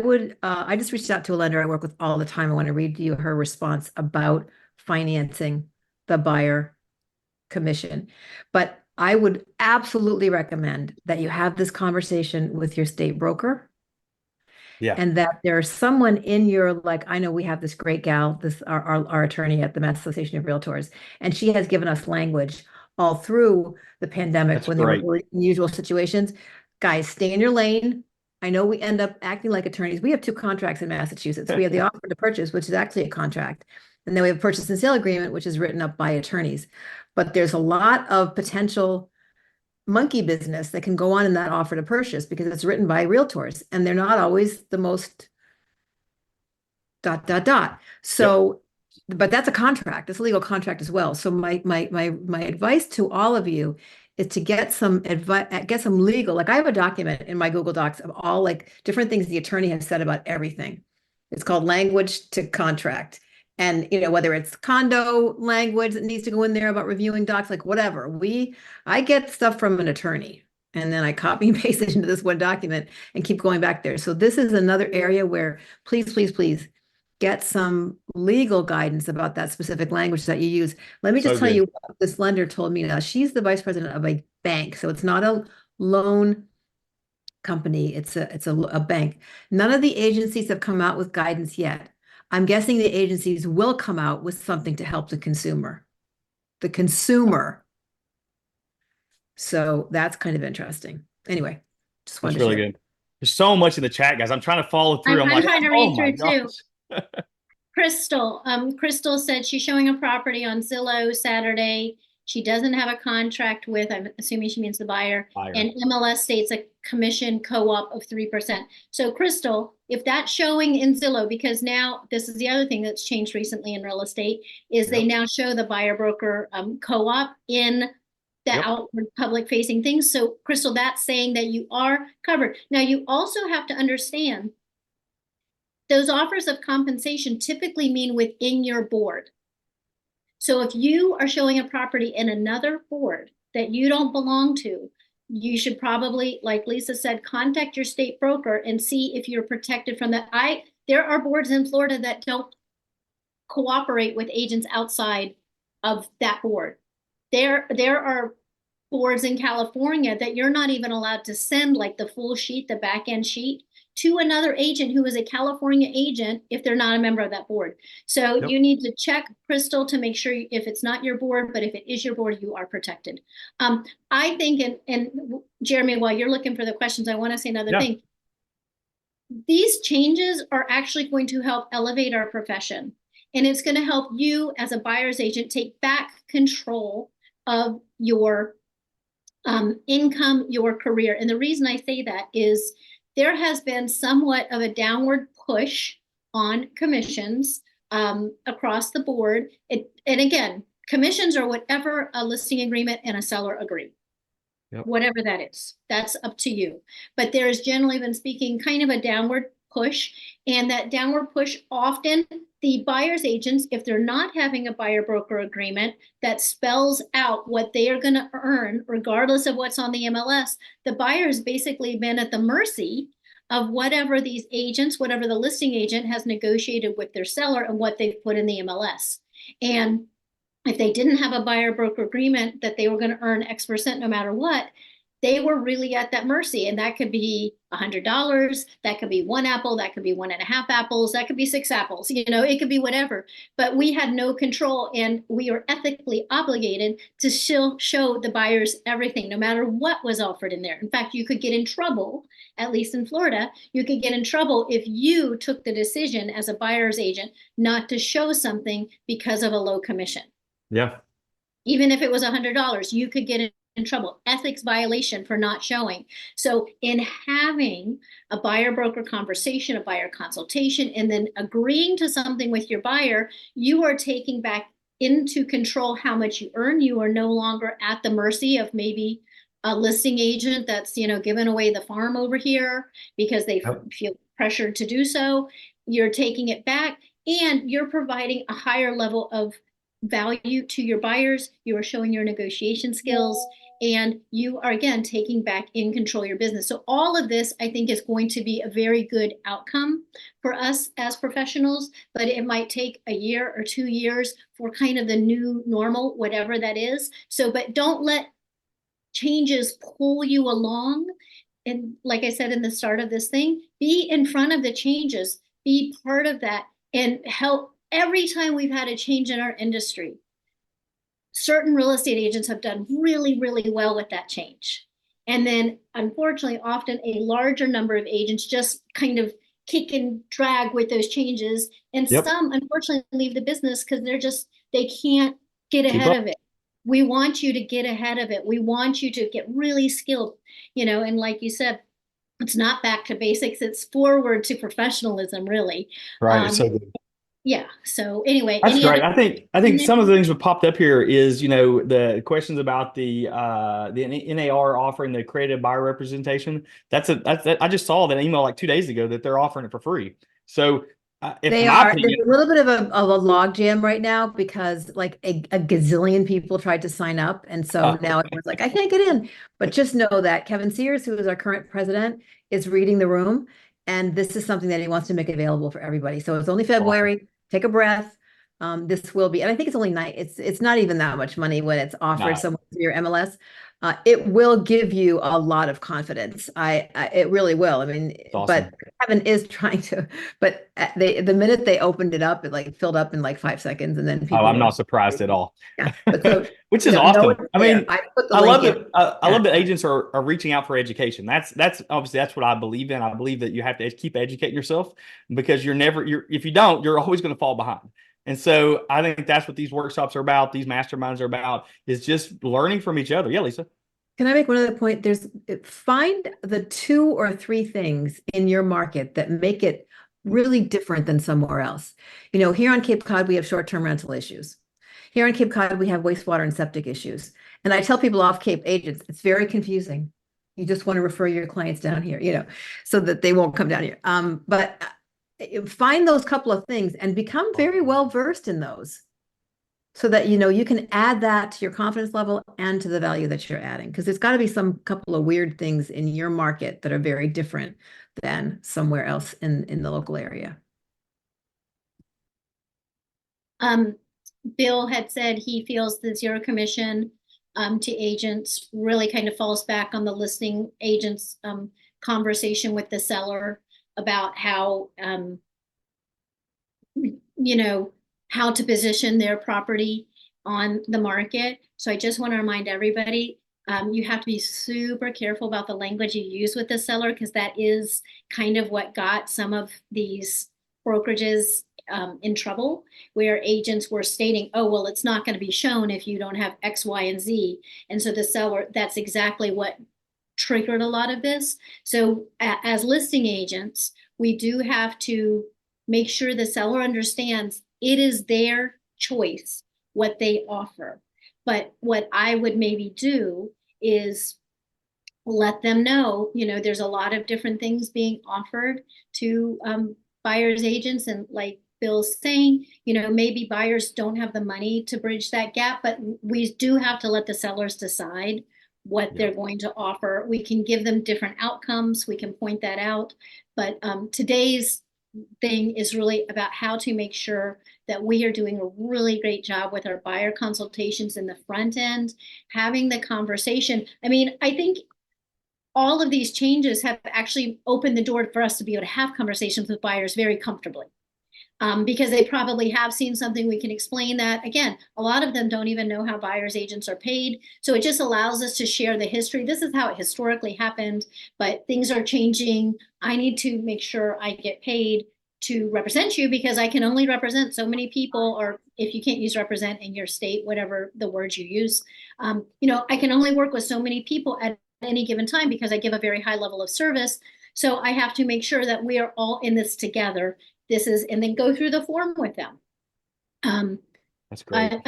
just reached out to a lender I work with all the time. I want to read to you her response about financing the buyer commission. But I would absolutely recommend that you have this conversation with your state broker. Yeah. And that there's someone in your, like, I know we have this great gal, our attorney at the Mass Association of Realtors, and she has given us language all through the pandemic when there were really unusual situations. Guys, stay in your lane. I know we end up acting like attorneys. We have 2 contracts in Massachusetts. We have the offer to purchase, which is actually a contract. And then we have a purchase and sale agreement, which is written up by attorneys. But there's a lot of potential monkey business that can go on in that offer to purchase because it's written by realtors and they're not always the most ... So, but that's a contract. It's a legal contract as well. So my advice to all of you is to get some advice, get some legal, like I have a document in my Google Docs of all like different things the attorney has said about everything. It's called language to contract. And, whether it's condo language that needs to go in there about reviewing docs, like whatever, I get stuff from an attorney and then I copy and paste it into this one document and keep going back there. So this is another area where please get some legal guidance about that specific language that you use. Let me just tell you what this lender told me now. She's the vice president of a bank. So it's not a loan company. It's a bank. None of the agencies have come out with guidance yet. I'm guessing the agencies will come out with something to help the consumer. So that's kind of interesting. Anyway, just wanted to share. That's really good. There's so much in the chat, guys. I'm trying to follow through. I'm trying to read through too. Crystal said she's showing a property on Zillow Saturday. She doesn't have a contract with, I'm assuming she means the buyer. And MLS states a commission co-op of 3%. So Crystal, if that's showing in Zillow, because now this is the other thing that's changed recently in real estate, is they now show the buyer broker co-op in the outward public facing things. So Crystal, that's saying that you are covered. Now you also have to understand those offers of compensation typically mean within your board. So if you are showing a property in another board that you don't belong to, you should probably, like Lisa said, contact your state broker and see if you're protected from that. There are boards in Florida that don't cooperate with agents outside of that board. There are boards in California that you're not even allowed to send like the full sheet, the back end sheet, to another agent who is a California agent if they're not a member of that board. So you need to check, Crystal, to make sure if it's not your board, but if it is your board, you are protected. I think, and Jeremy, while you're looking for the questions, I want to say another thing. These changes are actually going to help elevate our profession. And it's going to help you as a buyer's agent take back control of your income, your career. And the reason I say that is there has been somewhat of a downward push on commissions across the board. And again, commissions are whatever a listing agreement and a seller agree. Yep. Whatever that is, that's up to you. But there's generally been speaking kind of a downward push, and that downward push often the buyer's agents, if they're not having a buyer broker agreement that spells out what they are going to earn, regardless of what's on the MLS, the buyer's basically been at the mercy of whatever these agents, whatever the listing agent has negotiated with their seller and what they've put in the MLS. And if they didn't have a buyer broker agreement that they were going to earn X% no matter what, they were really at that mercy. And that could be $100, that could be one apple, that could be 1.5 apples, that could be 6 apples, it could be whatever. But we had no control, and we are ethically obligated to show the buyers everything, no matter what was offered in there. In fact, you could get in trouble, at least in Florida, you could get in trouble if you took the decision as a buyer's agent not to show something because of a low commission. Yeah. Even if it was $100, you could get in trouble. Ethics violation for not showing. So in having a buyer broker conversation, a buyer consultation, and then agreeing to something with your buyer, you are taking back into control how much you earn. You are no longer at the mercy of maybe a listing agent that's, giving away the farm over here because they feel pressured to do so. You're taking it back, and you're providing a higher level of value to your buyers. You are showing your negotiation skills, and you are again taking back in control of your business. So all of this, I think, is going to be a very good outcome for us as professionals, but it might take a year or 2 years for kind of the new normal, whatever that is. So, but don't let changes pull you along. And like I said in the start of this thing, be in front of the changes, be part of that, and help. Every time we've had a change in our industry, certain real estate agents have done really, really well with that change. And then, unfortunately, often a larger number of agents just kind of kick and drag with those changes. And some, unfortunately, leave the business because they can't get ahead of it. We want you to get ahead of it. We want you to get really skilled, and like you said, it's not back to basics. It's forward to professionalism, really. Right. So yeah. So anyway, that's great. I think some of the things that popped up here is, the questions about the NAR offering the creative buyer representation. I just saw that email like 2 days ago that they're offering it for free. So there's a little bit of a log jam right now because like a gazillion people tried to sign up. And so now everyone's like, I can't get in. But just know that Kevin Sears, who is our current president, is reading the room. And this is something that he wants to make available for everybody. So it's only February. Awesome. Take a breath. This will be, and I think it's only it's not even that much money when it's offered somewhere through your MLS. It will give you a lot of confidence. It really will. I mean, awesome. But Kevin is trying to. But the minute they opened it up, it like filled up in like 5 seconds, and then people. I'm not surprised at all. Yeah, so, which is awesome. I mean, I love it. I love that agents are reaching out for education. That's obviously that's what I believe in. I believe that you have to keep educating yourself because if you don't, you're always going to fall behind. And so I think that's what these workshops are about. These masterminds are about, is just learning from each other. Yeah, Lisa. Can I make one other point? Find the 2 or 3 things in your market that make it really different than somewhere else. Here on Cape Cod, we have short-term rental issues. Here on Cape Cod, we have wastewater and septic issues. And I tell people off Cape agents, it's very confusing. You just want to refer your clients down here, so that they won't come down here. But find those couple of things and become very well versed in those so that, you can add that to your confidence level and to the value that you're adding. Because there's got to be some couple of weird things in your market that are very different than somewhere else in the local area. Bill had said he feels the zero commission to agents really kind of falls back on the listing agents conversation with the seller about how how to position their property on the market. So I just want to remind everybody, you have to be super careful about the language you use with the seller, because that is kind of what got some of these brokerages in trouble, where agents were stating, oh, well, it's not going to be shown if you don't have X, Y, and Z. And so the seller, that's exactly what triggered a lot of this. So as listing agents, we do have to make sure the seller understands it is their choice what they offer. But what I would maybe do is let them know, there's a lot of different things being offered to buyers agents. And like Bill's saying, maybe buyers don't have the money to bridge that gap, but we do have to let the sellers decide what they're going to offer. We can give them different outcomes. We can point that out. But today's thing is really about how to make sure that we are doing a really great job with our buyer consultations in the front end, having the conversation. I mean, I think all of these changes have actually opened the door for us to be able to have conversations with buyers very comfortably. Because they probably have seen something. We can explain that. Again, a lot of them don't even know how buyers agents are paid. So it just allows us to share the history. This is how it historically happened, but things are changing. I need to make sure I get paid to represent you because I can only represent so many people, or if you can't use represent in your state, whatever the words you use, I can only work with so many people at any given time because I give a very high level of service. So I have to make sure that we are all in this together. And then go through the form with them. That's great.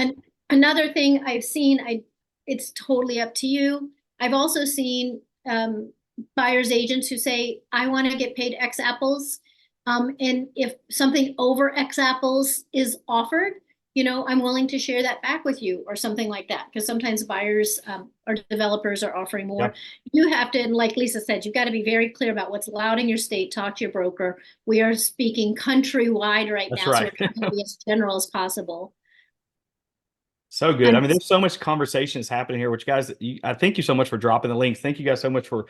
Another thing I've seen, it's totally up to you. I've also seen buyer's agents who say, I want to get paid X apples. And if something over X apples is offered, I'm willing to share that back with you or something like that. Because sometimes buyers or developers are offering more. Yep. You have to, and like Lisa said, you've got to be very clear about what's allowed in your state. Talk to your broker. We are speaking countrywide right now. Right. So we're trying to be as general as possible. So good. I mean, there's so much conversations happening here, which guys, I thank you so much for dropping the links. Thank you guys so much for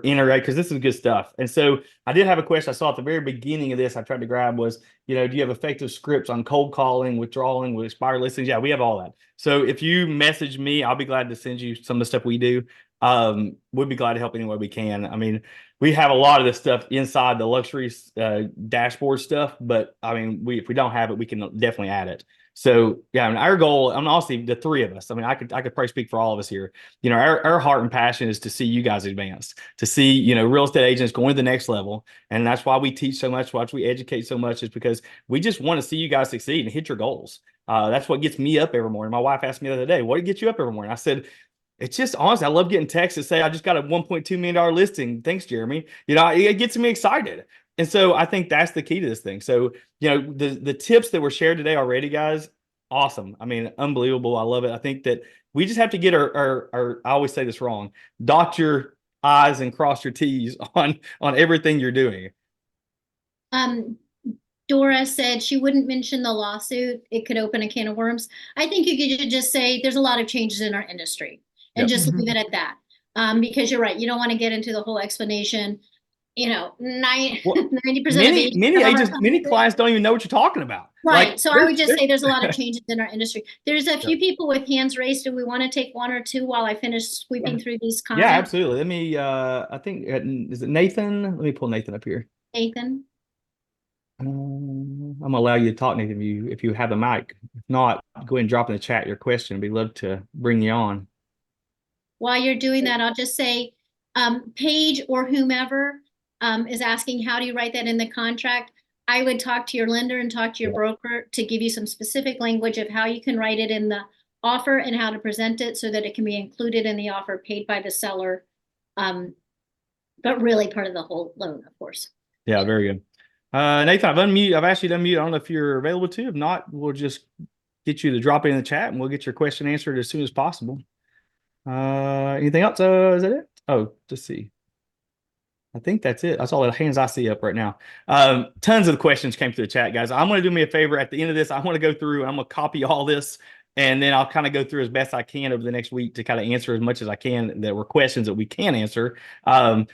interacting because this is good stuff. And so I did have a question I saw at the very beginning of this. I tried to grab was, do you have effective scripts on cold calling, withdrawing, with expired listings? Yeah, we have all that. So if you message me, I'll be glad to send you some of the stuff we do. We'd be glad to help any way we can. I mean, we have a lot of this stuff inside the luxury dashboard stuff, but I mean, if we don't have it, we can definitely add it. So yeah, I mean, our goal, I mean, honestly, the three of us, I mean, I could probably speak for all of us here. Our heart and passion is to see you guys advance, to see, real estate agents going to the next level. And that's why we teach so much, why we educate so much, is because we just want to see you guys succeed and hit your goals. That's what gets me up every morning. My wife asked me the other day, what gets you up every morning? I said, it's just honestly, I love getting texts that say, I just got a $1.2 million listing. Thanks, Jeremy. It gets me excited. And so I think that's the key to this thing. So, the tips that were shared today already, guys, awesome. I mean, unbelievable. I love it. I think that we just have to get our I always say this wrong, dot your I's and cross your T's on everything you're doing. Dora said she wouldn't mention the lawsuit. It could open a can of worms. I think you could just say there's a lot of changes in our industry and just leave it at that. Because you're right. You don't want to get into the whole explanation. 90% of many clients don't even know what you're talking about. Right. So I would just say there's a lot of changes in our industry. There's a few people with hands raised. Do we want to take one or two while I finish sweeping through these comments? Yeah, absolutely. Let me, I think, is it Nathan? Let me pull Nathan up here. Nathan. I'm gonna allow you to talk, Nathan, if you have a mic. If not, go ahead and drop in the chat your question. I'd be love to bring you on. While you're doing that, I'll just say, Paige or whomever is asking, how do you write that in the contract? I would talk to your lender and talk to your broker to give you some specific language of how you can write it in the offer and how to present it so that it can be included in the offer paid by the seller, but really part of the whole loan, of course. Yeah, very good. Nathan, I've asked you to unmute. I don't know if you're available to. If not, we'll just get you to drop it in the chat and we'll get your question answered as soon as possible. Anything else? Is that it? Oh, let's see. I think that's it. That's all the hands I see up right now. Tons of the questions came through the chat, guys. I'm going to do me a favor at the end of this. I want to go through, I'm going to copy all this, and then I'll kind of go through as best I can over the next week to kind of answer as much as I can that were questions that we can answer. You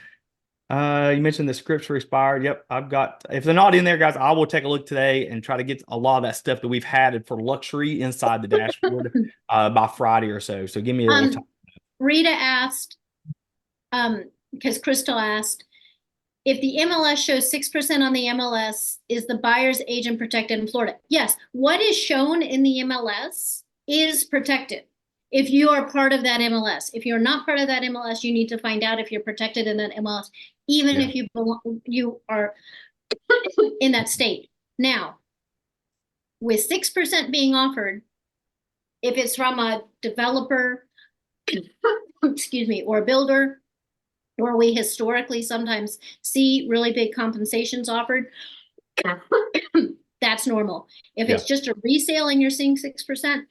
mentioned the scripts were expired. Yep, I've got, if they're not in there, guys, I will take a look today and try to get a lot of that stuff that we've had for luxury inside the dashboard by Friday or so. So give me a little time. Rita asked, because Crystal asked, if the MLS shows 6% on the MLS, is the buyer's agent protected in Florida? Yes. What is shown in the MLS is protected. if you are part of that MLS. If you're not part of that MLS, you need to find out if you're protected in that MLS, even if you are in that state. Now, with 6% being offered, if it's from a developer, excuse me, or a builder, or we historically sometimes see really big compensations offered, that's normal. If it's just a resale and you're seeing 6%,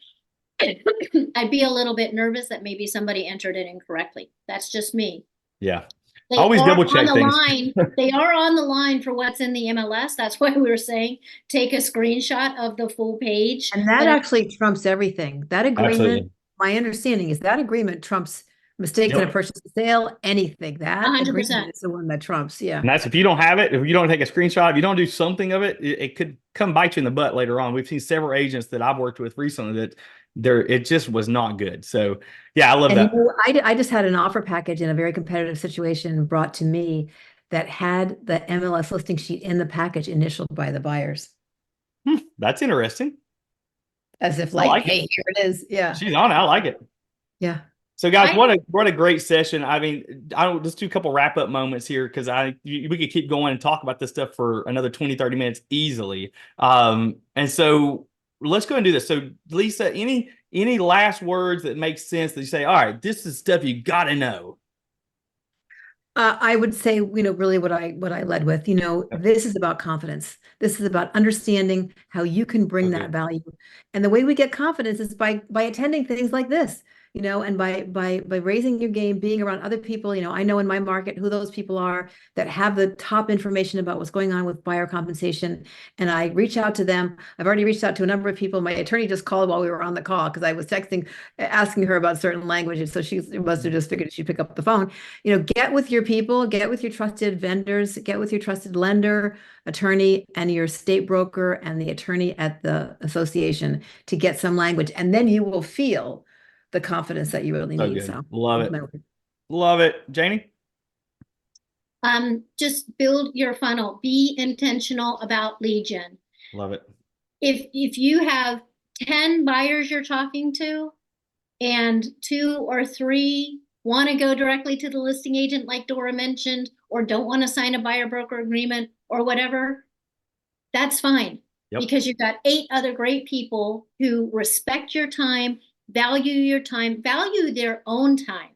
I'd be a little bit nervous that maybe somebody entered it incorrectly. That's just me. Yeah. They Always are double check on the things. line. They are on the line for what's in the MLS. That's why we were saying take a screenshot of the full page. And that actually trumps everything. That agreement, Absolutely. my understanding is that agreement trumps mistakes in a purchase and sale, anything. That 100%. agreement is the one that trumps. Yeah. And that's if you don't have it, if you don't take a screenshot, if you don't do something of it, it could come bite you in the butt later on. We've seen several agents that I've worked with recently that it just was not good. So yeah, I love And that. you know, I just had an offer package in a very competitive situation brought to me that had the MLS listing sheet in the package initialed by the buyers. That's interesting. As if I like hey, here it is. Yeah. She's on it. I like it. Yeah. So guys, what a great session. I mean, I don't just do a couple wrap up moments here because we could keep going and talk about this stuff for another 20, 30 minutes easily. And so let's go and do this. So Lisa, any last words that make sense that you say, all right, this is stuff you got to know? I would say, really what I led with, this is about confidence. This is about understanding how you can bring that value. And the way we get confidence is by attending things like this, and by raising your game, being around other people. I know in my market who those people are that have the top information about what's going on with buyer compensation. And I reach out to them. I've already reached out to a number of people. My attorney just called while we were on the call because I was texting, asking her about certain languages. So she must have just figured she'd pick up the phone. Get with your people, get with your trusted vendors, get with your trusted lender, attorney, and your state broker and the attorney at the association to get some language. And then you will feel the confidence that you really need. Good. So Love it. Love it. Janie? Just build your funnel. Be intentional about lead gen. Love it. If you have 10 buyers you're talking to and 2 or 3 want to go directly to the listing agent like Dora mentioned, or don't want to sign a buyer broker agreement or whatever, that's fine. Because you've got 8 other great people who respect your time, value their own time,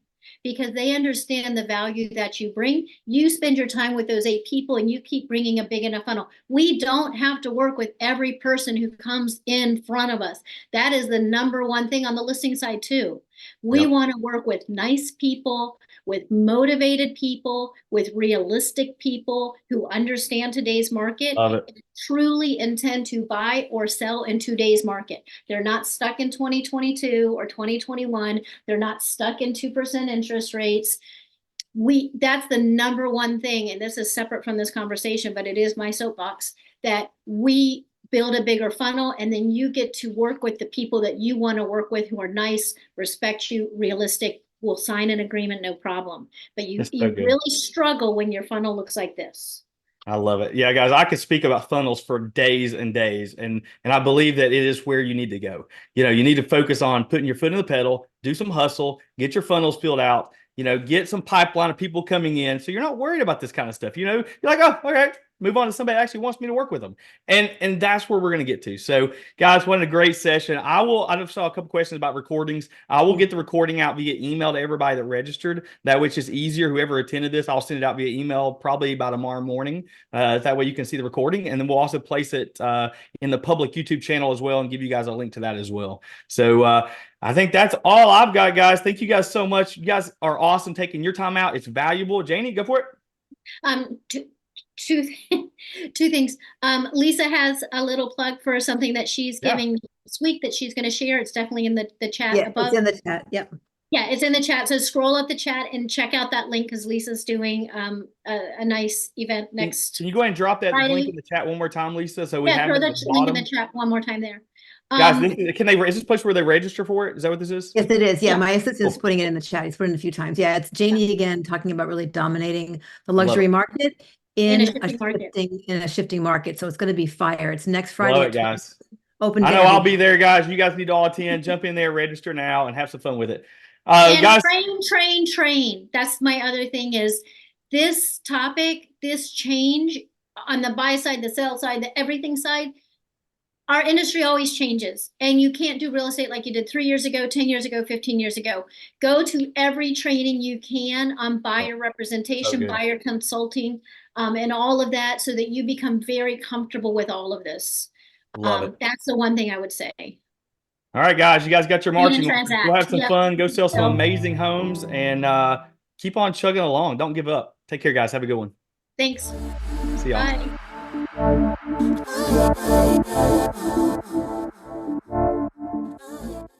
because they understand the value that you bring. You spend your time with those 8 people and you keep bringing a big enough funnel. We don't have to work with every person who comes in front of us. That is the number one thing on the listing side too. We want to work with nice people, with motivated people, with realistic people who understand today's market and truly intend to buy or sell in today's market. They're not stuck in 2022 or 2021. They're not stuck in 2% interest rates. That's the number one thing, and this is separate from this conversation, but it is my soapbox, that we build a bigger funnel, and then you get to work with the people that you want to work with who are nice, respect you, realistic, will sign an agreement, no problem. But you really struggle when your funnel looks like this. I love it. Yeah, guys, I could speak about funnels for days and days. And I believe that it is where you need to go. You need to focus on putting your foot in the pedal, do some hustle, get your funnels filled out, get some pipeline of people coming in. So you're not worried about this kind of stuff. You're like, oh, okay, move on to somebody that actually wants me to work with them. And that's where we're going to get to. So guys, what a great session. I just saw a couple questions about recordings. I will get the recording out via email to everybody that registered. That which is easier. Whoever attended this, I'll send it out via email probably by tomorrow morning. That way you can see the recording. And then we'll also place it in the public YouTube channel as well and give you guys a link to that as well. So I think that's all I've got, guys. Thank you guys so much. You guys are awesome taking your time out. It's valuable. Janie, go for it. Two things. Lisa has a little plug for something that she's giving this week that she's going to share. It's definitely in the chat above. It's in the chat. Yep. Yeah, it's in the chat. So scroll up the chat and check out that link because Lisa's doing a nice event next. Can you go ahead and drop that Friday. link in the chat one more time, Lisa? So we have throw it that link in the chat one more time there. Guys, is this place where they register for it? Is that what this is? Yes, it is. Yeah, my assistant's putting it in the chat. He's put it in a few times. Yeah, it's Janie again talking about really dominating the luxury market in a shifting market. So it's going to be fire. It's next Friday. Love it, guys. open I to know I'll everybody. be there, guys. You guys need to all attend. Jump in there, register now, and have some fun with it. And Guys, train. That's my other thing is this topic, this change on the buy side, the sell side, the everything side. Our industry always changes, and you can't do real estate like you did 3 years ago, 10 years ago, 15 years ago. Go to every training you can on buyer representation, good. buyer consulting, and all of that so that you become very comfortable with all of this. Love it. That's the one thing I would say. All right, guys, you guys got your Read and marching orders. Go have transact. some Yep. fun. Go sell some So, amazing homes, and keep on chugging along. Don't give up. Take care, guys. Have a good one. thanks. See y'all. Bye.